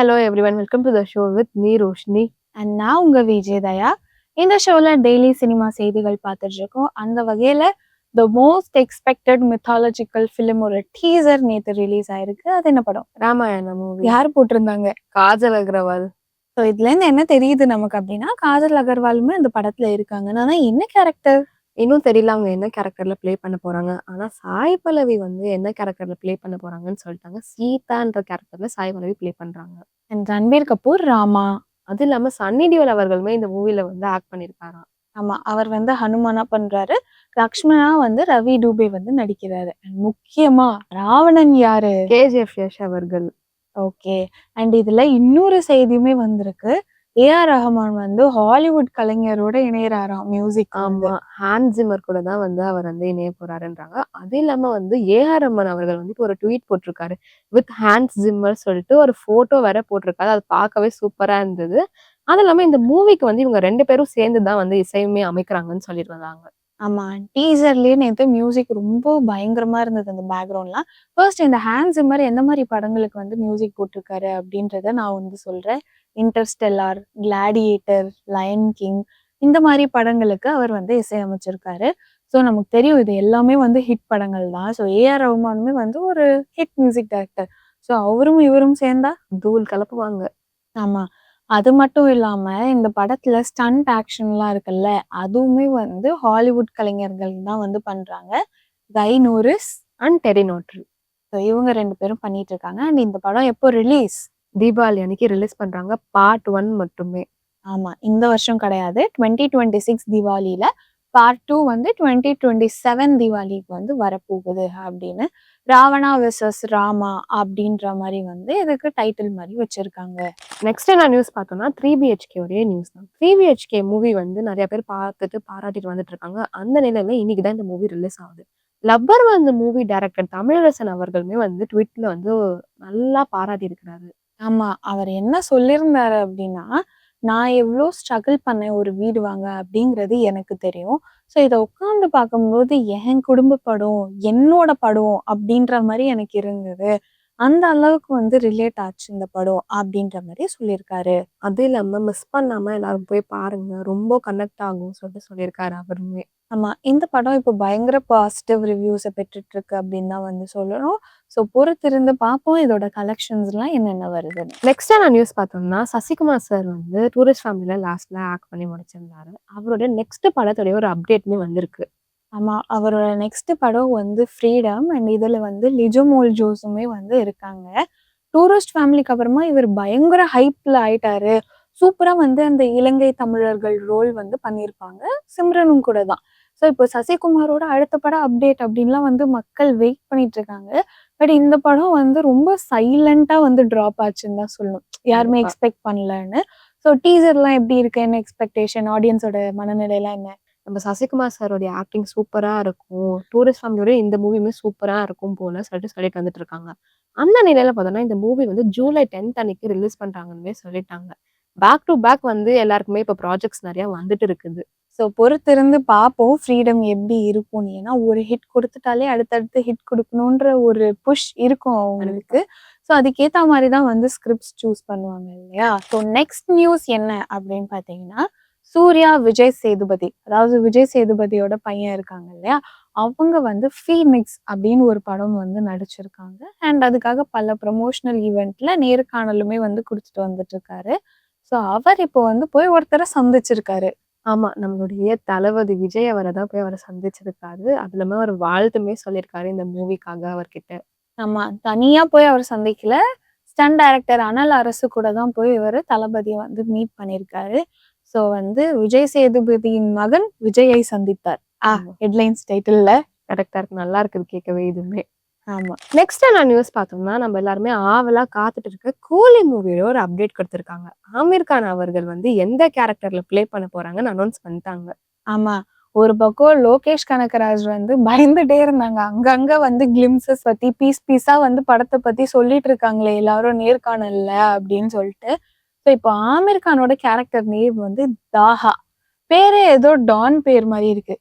hello everyone. Welcome to the show with me, Roshni. And நான் உங்க விஜய் தயா. இந்த ஷோல டெய்லி சினிமா செய்திகள் பார்த்துட்டு இருக்கோம். அந்த வகையில the most expected mythological film ஒரு டீசர் நேத்து ரிலீஸ் ஆயிருக்கு. அது என்ன படம்? ராமாயண மூவி. யார் போட்டிருந்தாங்க? காஜல் அகர்வால். ஸோ இதுல இருந்து என்ன தெரியுது நமக்கு அப்படின்னா, காஜல் அகர்வாலுமே அந்த படத்துல இருக்காங்க. ஆனா என்ன கேரக்டர்? இன்னும் தெரியல அவங்க என்ன கேரக்டர்ல ப்ளே பண்ண போறாங்க. ஆனா சாய் பல்லவி வந்து என்ன கேரக்டர்ல ப்ளே பண்ண போறாங்கன்னு சொல்லிட்டாங்க. சீதான்ற கேரக்டர்ல சாய் பல்லவி ப்ளே பண்றாங்க. அண்ட் ரன்பீர் கபூர் ராமா. அது இல்லாம சன்னி டியோல் அவர்களுமே இந்த மூவில வந்து ஆக்ட் பண்ணிருக்காராம். ஆமா, அவர் வந்து ஹனுமானா பண்றாரு. லக்ஷ்மணா வந்து ரவி டூபே வந்து நடிக்கிறாரு. And முக்கியமா ராவணன் யாரு? கேஜிஎஃப் யஷ் அவர்கள். ஓகே. அண்ட் இதுல இன்னொரு செய்தியுமே வந்திருக்கு. ஏஆர் ரஹ்மான் வந்து ஹாலிவுட் கலைஞரோட இணையறாராம் மியூசிக். ஆமா, ஹான்ஸ் ஜிம்மர் கூட தான் வந்து அவர் வந்து இணைய போறாருன்றாங்க. அது இல்லாம வந்து ஏஆர் ரஹ்மான் அவர்கள் வந்து இப்போ ஒரு ட்வீட் போட்டிருக்காரு. வித் ஹான்ஸ் ஜிம்மர் சொல்லிட்டு ஒரு போட்டோ வேற போட்டிருக்காரு. அது பார்க்கவே சூப்பரா இருந்தது. அது இல்லாம இந்த மூவிக்கு வந்து இவங்க 2 பேரும் சேர்ந்து தான் வந்து இசையுமே அமைக்கிறாங்கன்னு சொல்லியிருந்தாங்க. ஆமா, டீசர்லயே நேத்து மியூசிக் ரொம்ப பயங்கரமா இருந்தது அந்த பேக்ரவுண்ட்லாம். ஃபர்ஸ்ட் இந்த ஹான்ஸ் ஜிம்மர் எந்த மாதிரி படங்களுக்கு வந்து மியூசிக் போட்டிருக்காரு அப்படின்றத நான் வந்து சொல்றேன். இன்டர்ஸ்டெல்லார், கிளாடியேட்டர், லயன் கிங் இந்த மாதிரி படங்களுக்கு அவர் வந்து இசையமைச்சிருக்காரு. ஸோ நமக்கு தெரியும் இது எல்லாமே வந்து ஹிட் படங்கள் தான். ஸோ ஏஆர் ரஹ்மானுமே வந்து ஒரு ஹிட் மியூசிக் டைரக்டர். ஸோ அவரும் இவரும் சேர்ந்தா தூள் கலப்புவாங்க. ஆமா. அது மட்டும் இல்லாம இந்த படத்துல ஸ்டண்ட் ஆக்ஷன்லாம் இருக்குல்ல, அதுவுமே வந்து ஹாலிவுட் கலைஞர்கள் தான் வந்து பண்றாங்க. கை நூரிஸ் அண்ட் டெரி நோட்ரி. ஸோ இவங்க 2 பேரும் பண்ணிட்டு இருக்காங்க. அண்ட் இந்த படம் எப்போ ரிலீஸ்? தீபாவளி அன்னைக்கு ரிலீஸ் பண்றாங்க. பார்ட் 1 மட்டுமே. ஆமா, இந்த வருஷம் கிடையாது. 2026 தீபாவளியில. பார்ட் 2 வந்து 2027 தீபாவளிக்கு வந்து வரப்போகுது அப்படின்னு ராவணா வெர்சஸ் ராமா அப்படின்ற மாதிரி வந்து இதுக்கு டைட்டில் மாதிரி வச்சிருக்காங்க. நெக்ஸ்ட் என்ன நியூஸ் பார்த்தோம்னா 3BHK ஒரே நியூஸ் தான். 3BHK மூவி வந்து நிறைய பேர் பார்த்துட்டு பாராட்டிட்டு வந்துட்டு இருக்காங்க. அந்த நிலையில இன்னைக்கு தான் இந்த மூவி ரிலீஸ் ஆகுது. லப்பர் வந்து மூவி டைரக்டர் தமிழரசன் அவர்களுமே வந்து ட்விட்ல வந்து நல்லா பாராட்டி இருக்கிறாரு. ஆமா, அவர் என்ன சொல்லியிருந்தாரு அப்படின்னா, நான் எவ்வளோ ஸ்ட்ரகிள் பண்ணேன் ஒரு வீடு வாங்க அப்படிங்கிறது எனக்கு தெரியும். ஸோ இதை உட்காந்து பார்க்கும்போது என் குடும்ப படம், என்னோட படம் அப்படின்ற மாதிரி எனக்கு இருந்தது. அந்த அளவுக்கு வந்து ரிலேட் ஆச்சு இந்த படம் அப்படின்ற மாதிரி சொல்லியிருக்காரு. அது இல்லாம மிஸ் பண்ணாம எல்லாரும் போய் பாருங்க. ரொம்ப கனெக்ட் ஆகும் சொல்லிட்டு சொல்லியிருக்காரு அவருமே. ஆமா, இந்த படம் இப்போ பயங்கர பாசிட்டிவ் ரிவ்யூஸை பெற்றுட்டு இருக்கு அப்படின்னு தான் வந்து சொல்லணும். ஸோ பொறுத்திருந்து பார்ப்போம் இதோட கலெக்ஷன்ஸ்லாம் என்னென்ன வருதுன்னு. நெக்ஸ்ட் நான் நியூஸ் பார்த்தோம்னா சசிகுமார் சார் வந்து டூரிஸ்ட் ஃபேமிலியில லாஸ்ட்ல ஆக்ட் பண்ணி முடிச்சிருந்தாரு. அவரோட நெக்ஸ்ட் படத்துடைய ஒரு அப்டேட்மே வந்திருக்கு. ஆமா, அவரோட நெக்ஸ்ட் படம் வந்து ஃப்ரீடம். அண்ட் இதுல வந்து லிஜோ மோல் ஜோஸுமே வந்து இருக்காங்க. டூரிஸ்ட் ஃபேமிலிக்கு அப்புறமா இவர் பயங்கர ஹைப்ல ஆயிட்டாரு. சூப்பரா வந்து அந்த இலங்கை தமிழர்கள் ரோல் வந்து பண்ணியிருப்பாங்க. சிம்ரனும் கூட தான். ஸோ இப்போ சசிகுமாரோட அடுத்த படம் அப்டேட் அப்படின்லாம் வந்து மக்கள் வெயிட் பண்ணிட்டு இருக்காங்க. பட் இந்த படம் வந்து ரொம்ப சைலண்டா வந்து ட்ராப் ஆச்சுன்னு தான் சொல்லணும். யாருமே கண்டிப்பா. எக்ஸ்பெக்ட் பண்ணலன்னு. ஸோ டீசர்லாம் எப்படி இருக்கு? என்ன எக்ஸ்பெக்டேஷன்? ஆடியன்ஸோட மனநிலையெல்லாம் என்ன? நம்ம சசிகுமார் சாரோடைய ஆக்டிங் சூப்பரா இருக்கும். டூரிஸ்ட் ஃபேமிலியோட இந்த மூவியுமே சூப்பரா இருக்கும் போல சொல்லிட்டு வந்துட்டு இருக்காங்க. அந்த நிலையில பார்த்தோம்னா இந்த மூவி வந்து ஜூலை 10th அன்னைக்கு ரிலீஸ் பண்றாங்கன்னு சொல்லிட்டாங்க. பேக் டு பேக் வந்து எல்லாருக்குமே இப்ப ப்ராஜெக்ட்ஸ் நிறைய வந்துட்டு இருக்குது. ஸோ பொறுத்திருந்து பார்ப்போம் ஃப்ரீடம் எப்படி இருக்கும்னு. ஏன்னா ஒரு ஹிட் கொடுத்துட்டாலே அடுத்தடுத்து ஹிட் கொடுக்கணுன்ற ஒரு புஷ் இருக்கும் அவங்களுக்கு. ஸோ அதுக்கேற்ற மாதிரி தான் வந்து ஸ்கிரிப்ட்ஸ் சூஸ் பண்ணுவாங்க இல்லையா? ஸோ நெக்ஸ்ட் நியூஸ் என்ன அப்படின்னு பார்த்தீங்கன்னா, சூர்யா, விஜய் சேதுபதி, அதாவது விஜய் சேதுபதியோட பையன் இருக்காங்க இல்லையா, அவங்க வந்து ஃபீனிக்ஸ் அப்படின்னு ஒரு படம் வந்து நடிச்சிருக்காங்க. அண்ட் அதுக்காக பல ப்ரமோஷனல் ஈவெண்ட்ல நேர்காணலுமே வந்து கொடுத்துட்டு வந்துட்டு இருக்காரு. ஸோ அவர் இப்போ வந்து போய் ஒருத்தரை சந்திச்சிருக்காரு. ஆமா, நம்மளுடைய தளபதி விஜய் அவரை தான் போய் அவரை சந்திச்சிருக்காரு. அது இல்லாம ஒரு வாழ்த்துமே சொல்லியிருக்காரு இந்த மூவிக்காக அவர்கிட்ட. ஆமா, தனியா போய் அவர் சந்திக்கல. ஸ்டண்ட் டைரக்டர் அனல் அரசு கூட தான் போய் இவரு தளபதியை வந்து மீட் பண்ணியிருக்காரு. ஸோ வந்து விஜய் சேதுபதியின் மகன் விஜயை சந்தித்தார். ஆமா. ஹெட்லைன்ஸ் டைட்டில்ல. கரெக்டா இருக்கு. நல்லா இருக்குது கேட்கவே இதுவுமே. ஆமா. நெக்ஸ்ட் நான் நியூஸ் பார்த்தோம்னா, நம்ம எல்லாருமே ஆவலா காத்துட்டு இருக்க கூலி மூவியோட ஒரு அப்டேட் கொடுத்திருக்காங்க. ஆமீர் கான் அவர்கள் வந்து எந்த கேரக்டர்ல ப்ளே பண்ண போறாங்கன்னு அனௌன்ஸ் பண்ணிட்டாங்க. ஆமா, ஒரு பக்கம் லோகேஷ் கனகராஜ் வந்து பயந்துட்டே இருந்தாங்க. அங்கங்க வந்து கிளிம்சஸ் பத்தி பீஸா வந்து படத்தை பத்தி சொல்லிட்டு இருக்காங்களே எல்லாரும் நேர்காணல்ல அப்படின்னு சொல்லிட்டு. ஸோ இப்போ ஆமீர் கானோட கேரக்டர் நேம் வந்து தாஹா. பேரே ஏதோ டான் பேர் மாதிரி இருக்கு.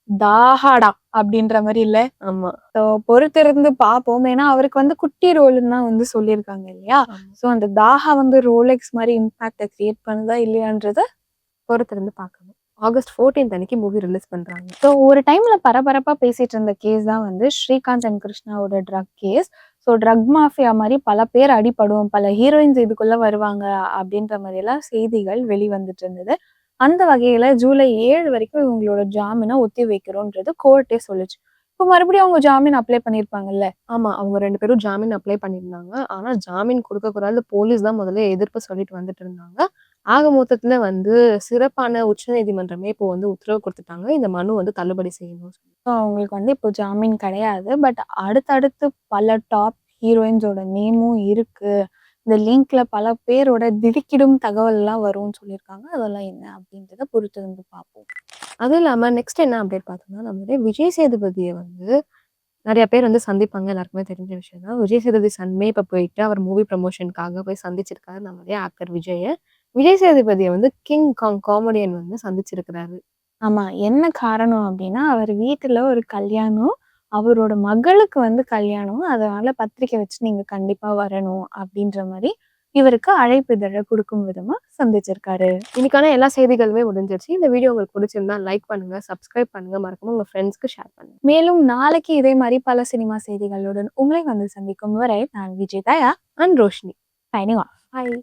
தாஹாடா அப்படின்ற மாதிரி இல்ல. ஆமா. ஸோ பொறுத்திருந்து பார்ப்போம். ஏன்னா அவருக்கு வந்து குட்டி ரோல்ன்னு தான் வந்து சொல்லியிருக்காங்க இல்லையா? ஆமா. ஸோ அந்த தாஹா வந்து ரோலெக்ஸ் மாதிரி இம்பாக்ட கிரியேட் பண்ணுதா இல்லையான்றத பொறுத்திருந்து பார்க்கணும். ஆகஸ்ட் 14 அன்னைக்கு மூவி ரிலீஸ் பண்றாங்க. ஸோ ஒரு டைம்ல பரபரப்பா பேசிட்டு இருந்த கேஸ் தான் வந்து ஸ்ரீகாந்த் அண்ட் கிருஷ்ணாவோட drug case. So drug mafia மாதிரி பல பேர் அடிபடும், பல ஹீரோயின்ஸ் இதுக்குள்ள வருவாங்க அப்படின்ற மாதிரியெல்லாம் செய்திகள் வெளிவந்துட்டு இருந்தது. அந்த வகையில ஜூலை 7 வரைக்கும் இவங்களோட ஜாமீனை ஒத்தி வைக்கிறோன்றது கோர்ட்டே சொல்லுச்சு. இப்போ மறுபடியும் அவங்க ஜாமீன் அப்ளை பண்ணியிருப்பாங்கல்ல. ஆமா. அவங்க 2 பேரும் ஜாமீன் அப்ளை பண்ணியிருந்தாங்க. ஆனா ஜாமீன் குடுக்கக்கூடாது போலீஸ் தான் முதல்ல எதிர்ப்பு சொல்லிட்டு வந்துட்டு இருந்தாங்க. ஆக மொத்தத்துல வந்து சிறப்பான உச்சநீதிமன்றமே இப்போ வந்து உத்தரவு குடுத்துட்டாங்க. இந்த மனு வந்து தள்ளுபடி செய்யணும் சொல்லி. ஸோ அவங்களுக்கு வந்து இப்போ ஜாமீன் கிடையாது. பட் அடுத்தடுத்து பல டாப் ஹீரோயின்ஸோட நேமும் இருக்கு. இந்த லிங்க்ல பல பேரோட திடுக்கிடும் தகவல்லாம் வரும்னு சொல்லியிருக்காங்க. அதெல்லாம் என்ன அப்படின்றத பொறுத்திருந்து பார்ப்போம். அதுவும் இல்லாம நெக்ஸ்ட் என்ன அப்டேட் பார்த்தோம்னா, நம்மளுடைய விஜய் சேதுபதிய வந்து நெறைய பேர் வந்து சந்திப்பாங்க. எல்லாருக்குமே தெரிஞ்ச விஷயம் தான். விஜய் சேதுபதி சன்மே இப்ப போயிட்டு அவர் மூவி ப்ரமோஷனுக்காக போய் சந்திச்சிருக்காரு நம்மளுடைய ஆக்டர் விஜய. விஜய் சேதுபதிய வந்து கிங் காங் காமெடியன் வந்து சந்திச்சிருக்கிறாரு. ஆமா. என்ன காரணம் அப்டின்னா, அவர் வீட்ல ஒரு கல்யாணம். அவரோட மகளுக்கு வந்து கல்யாணம். அதனால பத்திரிக்கை வச்சு நீங்க கண்டிப்பா வரணும் அப்டின்ற மாரி, இவருக்கு அழைப்பிதழ குடுக்கும் விதமா சந்திச்சிருக்காரு. இன்னைக்கான எல்லா செய்திகளுமே முடிஞ்சிருச்சு. இந்த வீடியோ உங்களுக்கு பிடிச்சிருந்தா லைக் பண்ணுங்க, சப்ஸ்கிரைப் பண்ணுங்க. மறக்காம உங்க ஃப்ரெண்ட்ஸ்க்கு ஷேர் பண்ணுங்க. மேலும் நாளைக்கு இதே மாரி பல சினிமா செய்திகளுடன் உங்களை வந்து சந்திக்கும் வரை நான் Vijay Daya and Roshini. Signing off. Bye.